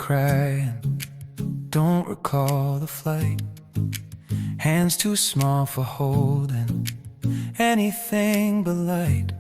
cry and don't recall the flight. Hands too small for holding anything but light.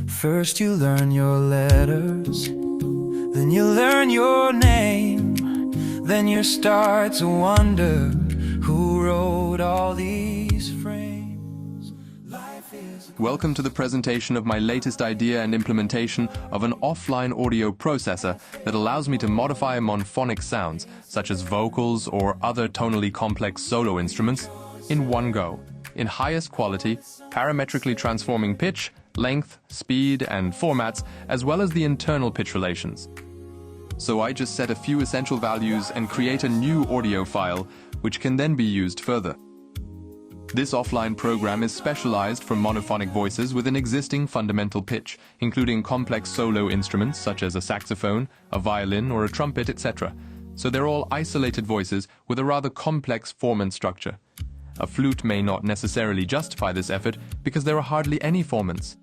First you learn your letters, then you learn your name. Then you start to wonder who wrote all these frames. Welcome to the presentation of my latest idea and implementation of an offline audio processor that allows me to modify monphonic sounds, such as vocals or other tonally complex solo instruments, in one go, in highest quality, parametrically transforming pitch, length, speed, and formats, as well as the internal pitch relations. So I just set a few essential values and create a new audio file, which can then be used further. This offline program is specialized for monophonic voices with an existing fundamental pitch, including complex solo instruments such as a saxophone, a violin, or a trumpet, etc. So they're all isolated voices with a rather complex formant structure. A flute may not necessarily justify this effort because there are hardly any formants.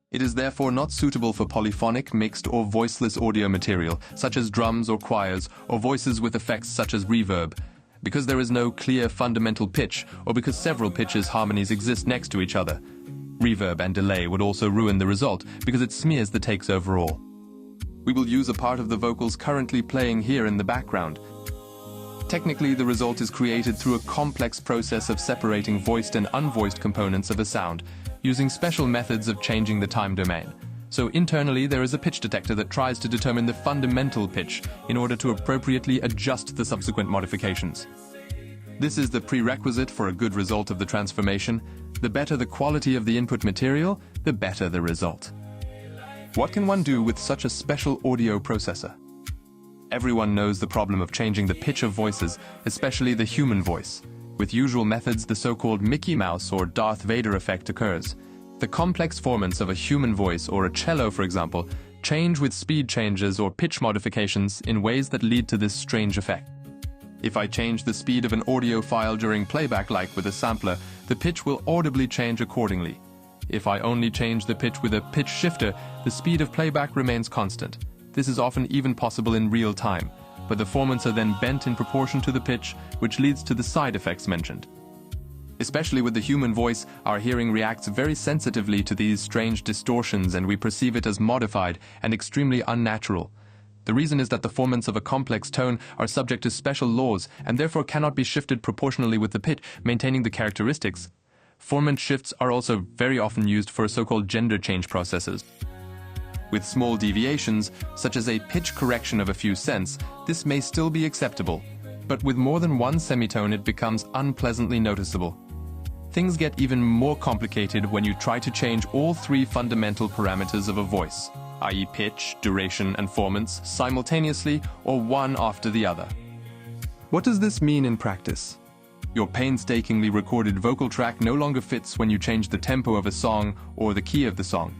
It is therefore not suitable for polyphonic, mixed, or voiceless audio material, such as drums or choirs, or voices with effects such as reverb, because there is no clear fundamental pitch, or because several pitches harmonies exist next to each other. Reverb and delay would also ruin the result, because it smears the takes overall. We will use a part of the vocals currently playing here in the background. Technically, the result is created through a complex process of separating voiced and unvoiced components of a sound, using special methods of changing the time domain. So internally, there is a pitch detector that tries to determine the fundamental pitch in order to appropriately adjust the subsequent modifications. This is the prerequisite for a good result of the transformation. The better the quality of the input material, the better the result. What can one do with such a special audio processor? Everyone knows the problem of changing the pitch of voices, especially the human voice. With usual methods, the so-called Mickey Mouse or Darth Vader effect occurs. The complex formants of a human voice or a cello, for example, change with speed changes or pitch modifications in ways that lead to this strange effect. If I change the speed of an audio file during playback, like with a sampler, the pitch will audibly change accordingly. If I only change the pitch with a pitch shifter, the speed of playback remains constant. This is often even possible in real time, but the formants are then bent in proportion to the pitch, which leads to the side effects mentioned. Especially with the human voice, our hearing reacts very sensitively to these strange distortions, and we perceive it as modified and extremely unnatural. The reason is that the formants of a complex tone are subject to special laws and therefore cannot be shifted proportionally with the pitch, maintaining the characteristics. Formant shifts are also very often used for so-called gender change processes. With small deviations, such as a pitch correction of a few cents, this may still be acceptable, but with more than one semitone it becomes unpleasantly noticeable. Things get even more complicated when you try to change all three fundamental parameters of a voice, i.e. pitch, duration, and formants, simultaneously or one after the other. What does this mean in practice? Your painstakingly recorded vocal track no longer fits when you change the tempo of a song or the key of the song.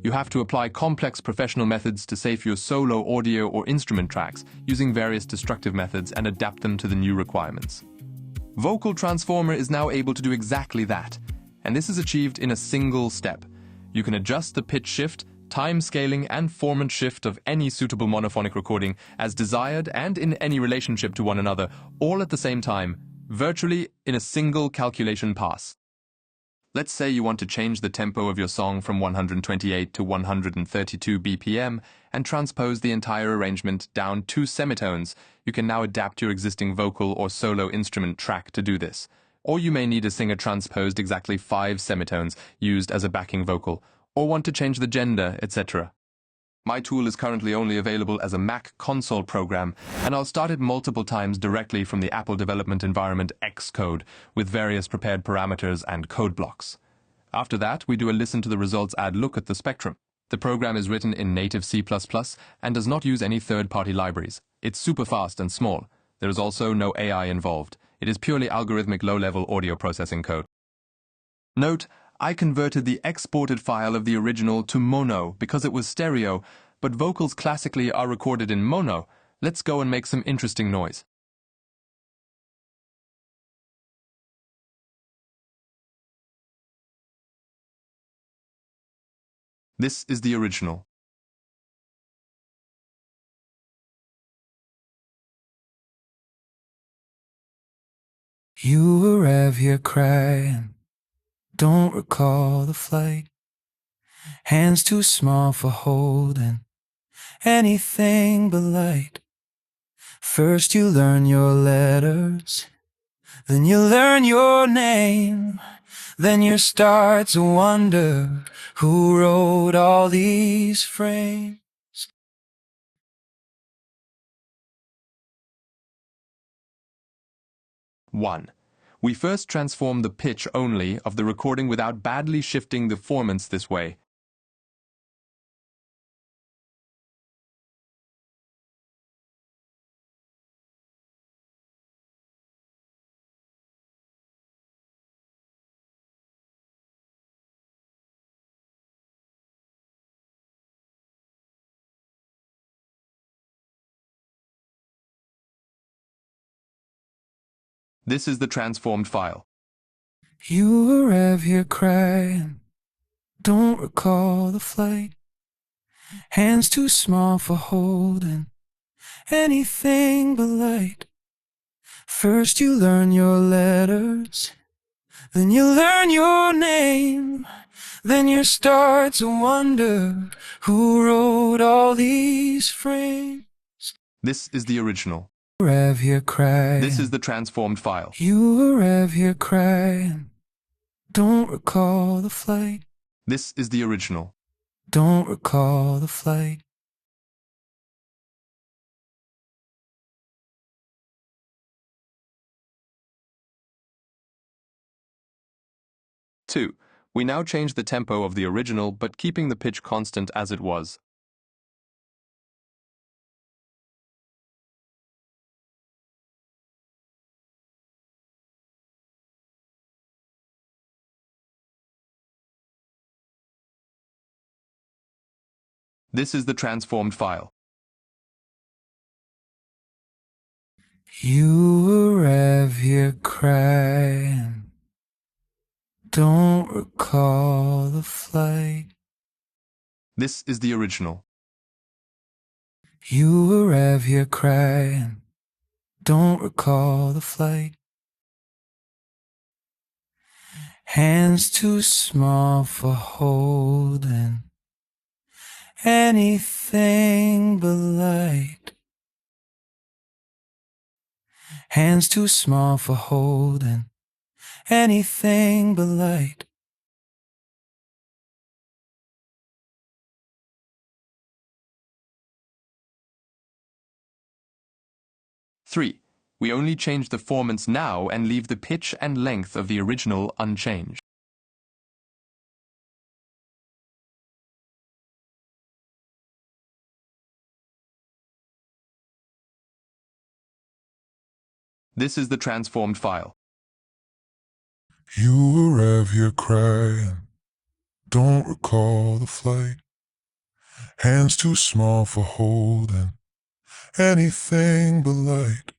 You have to apply complex professional methods to save your solo audio or instrument tracks, using various destructive methods and adapt them to the new requirements. Vocal Transformer is now able to do exactly that, and this is achieved in a single step. You can adjust the pitch shift, time scaling, and formant shift of any suitable monophonic recording as desired and in any relationship to one another, all at the same time, virtually in a single calculation pass. Let's say you want to change the tempo of your song from 128 to 132 BPM and transpose the entire arrangement down 2 semitones. You can now adapt your existing vocal or solo instrument track to do this. Or you may need a singer transposed exactly 5 semitones used as a backing vocal, or want to change the gender, etc. My tool is currently only available as a Mac console program, and I'll start it multiple times directly from the Apple development environment Xcode with various prepared parameters and code blocks. After that, we do a listen to the results and look at the spectrum. The program is written in native C++ and does not use any third-party libraries. It's super fast and small. There is also no AI involved. It is purely algorithmic low-level audio processing code. Note, I converted the exported file of the original to mono because it was stereo, but vocals classically are recorded in mono. Let's go and make some interesting noise. This is the original. You arrive here crying, don't recall the flight. Hands too small for holding anything but light. First you learn your letters, then you learn your name. Then you start to wonder who wrote all these frames. 1. We first transform the pitch only of the recording without badly shifting the formants this way. This is the transformed file. You arrive here crying, don't recall the flight. Hands too small for holding anything but light. First you learn your letters, then you learn your name. Then you start to wonder who wrote all these frames. This is the original. You arrive here crying. This is the transformed file. You arrive here crying, don't recall the flight. This is the original. Don't recall the flight. Two. We now change the tempo of the original, but keeping the pitch constant as it was. This is the transformed file. You arrive here crying, don't recall the flight. This is the original. You arrive here crying, don't recall the flight. Hands too small for holding anything but light. Hands too small for holding anything but light. Three. We only change the formants now and leave the pitch and length of the original unchanged. This is the transformed file. You arrive here crying, don't recall the flight. Hands too small for holding anything but light.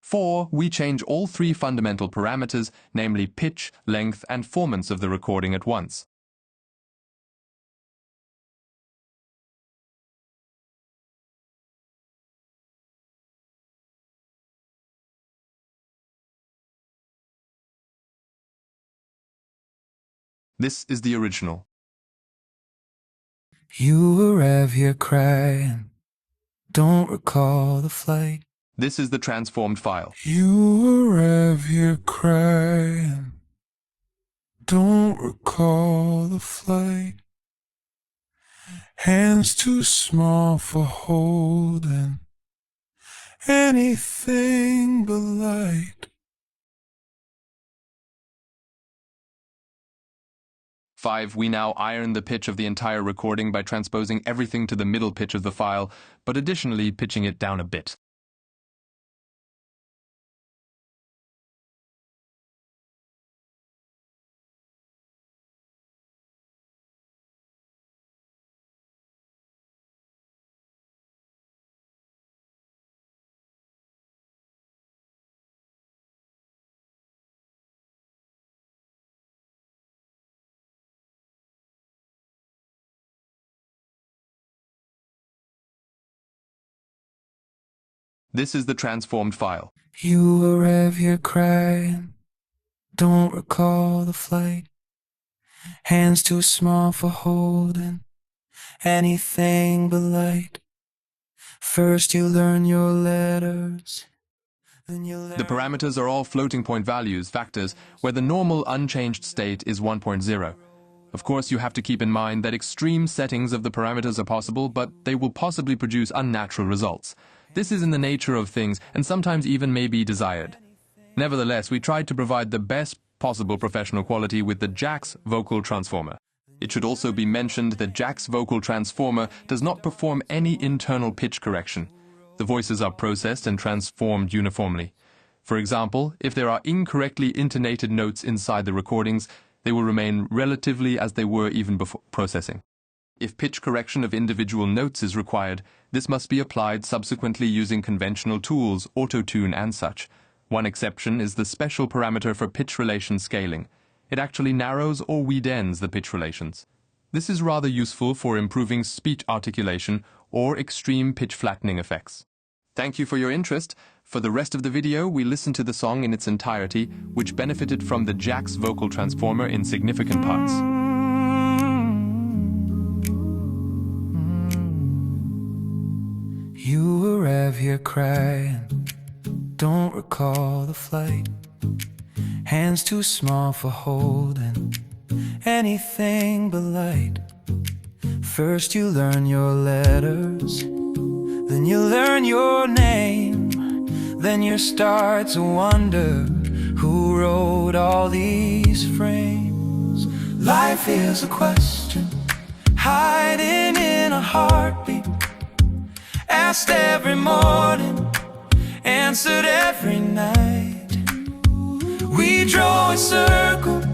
4. We change all three fundamental parameters, namely pitch, length, and formants of the recording at once. This is the original. You arrive here crying, don't recall the flight. This is the transformed file. You arrive here crying, don't recall the flight. Hands too small for holding anything but light. 5. We now iron the pitch of the entire recording by transposing everything to the middle pitch of the file, but additionally pitching it down a bit. This is the transformed file. You were Rev here crying, don't recall the flight. Hands too small for holding anything but light. First you learn your letters, then you learn... The parameters are all floating point values, factors, where the normal unchanged state is 1.0. Of course, you have to keep in mind that extreme settings of the parameters are possible, but they will possibly produce unnatural results. This is in the nature of things, and sometimes even may be desired. Nevertheless, we tried to provide the best possible professional quality with the Jax vocal transformer. It should also be mentioned that Jax vocal transformer does not perform any internal pitch correction. The voices are processed and transformed uniformly. For example, if there are incorrectly intonated notes inside the recordings, they will remain relatively as they were even before processing. If pitch correction of individual notes is required, this must be applied subsequently using conventional tools, auto-tune and such. One exception is the special parameter for pitch relation scaling. It actually narrows or weedens the pitch relations. This is rather useful for improving speech articulation or extreme pitch flattening effects. Thank you for your interest. For the rest of the video, we listened to the song in its entirety, which benefited from the Jax vocal transformer in significant parts. You were Rev here crying, don't recall the flight. Hands too small for holding anything but light. First you learn your letters, then you learn your name. Then you start to wonder who wrote all these frames. Life is a question hiding in a heartbeat, asked every morning, answered every night. We draw a circle,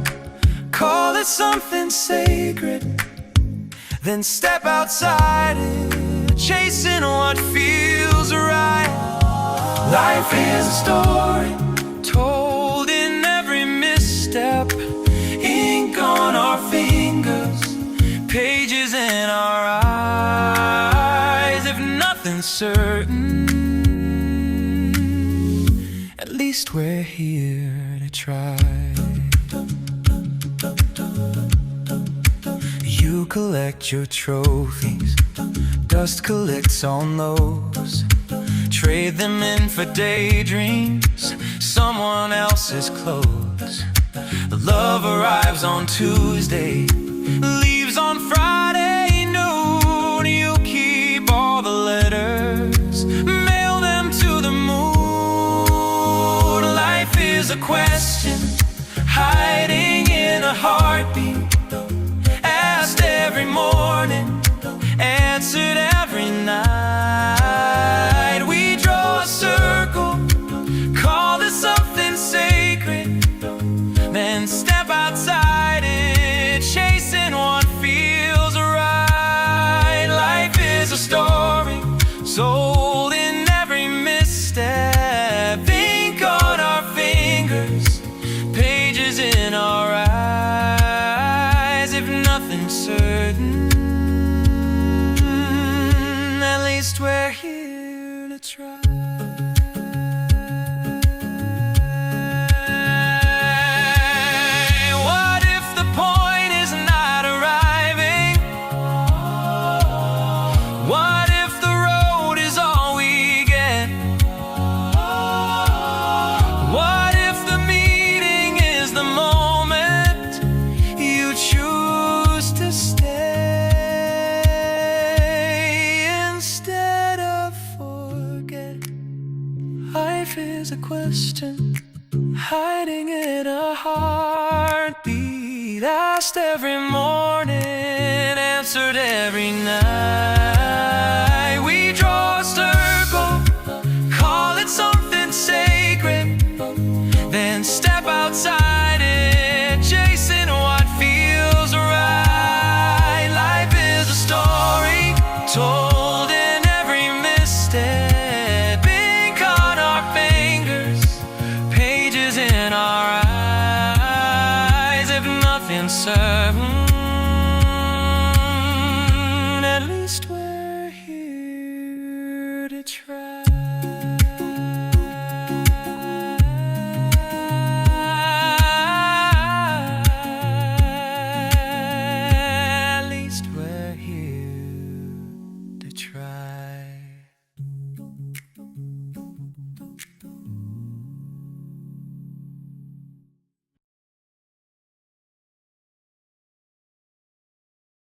call it something sacred, then step outside it, chasing what feels right. Life is a story told in every misstep, ink on our fingers, pages in our eyes. If nothing's certain, at least we're here to try. You collect your trophies, dust collects on those. Trade them in for daydreams, someone else's clothes. The love arrives on Tuesday, leaves on Friday noon. You keep all the letters, mail them to the moon. Life is a question hiding in a heartbeat, asked every morning, answered every night. We draw a circle, call it something sacred, then step outside it, chasing what feels right. Life is a story sold in every misstep, ink on our fingers, pages in our eyes. If nothing's certain, at least we're here to try. What if the point is not arriving? What if the road is all we get? What if the meeting is the moment you choose to stay instead of forget? Life is a question hiding in a heartbeat, asked every morning, answered every night. We draw a circle, call it something sacred, then step outside it, chasing what feels right. Life is a story told in every misstep, ink on our fingers, pages in our eyes. If nothing's certain,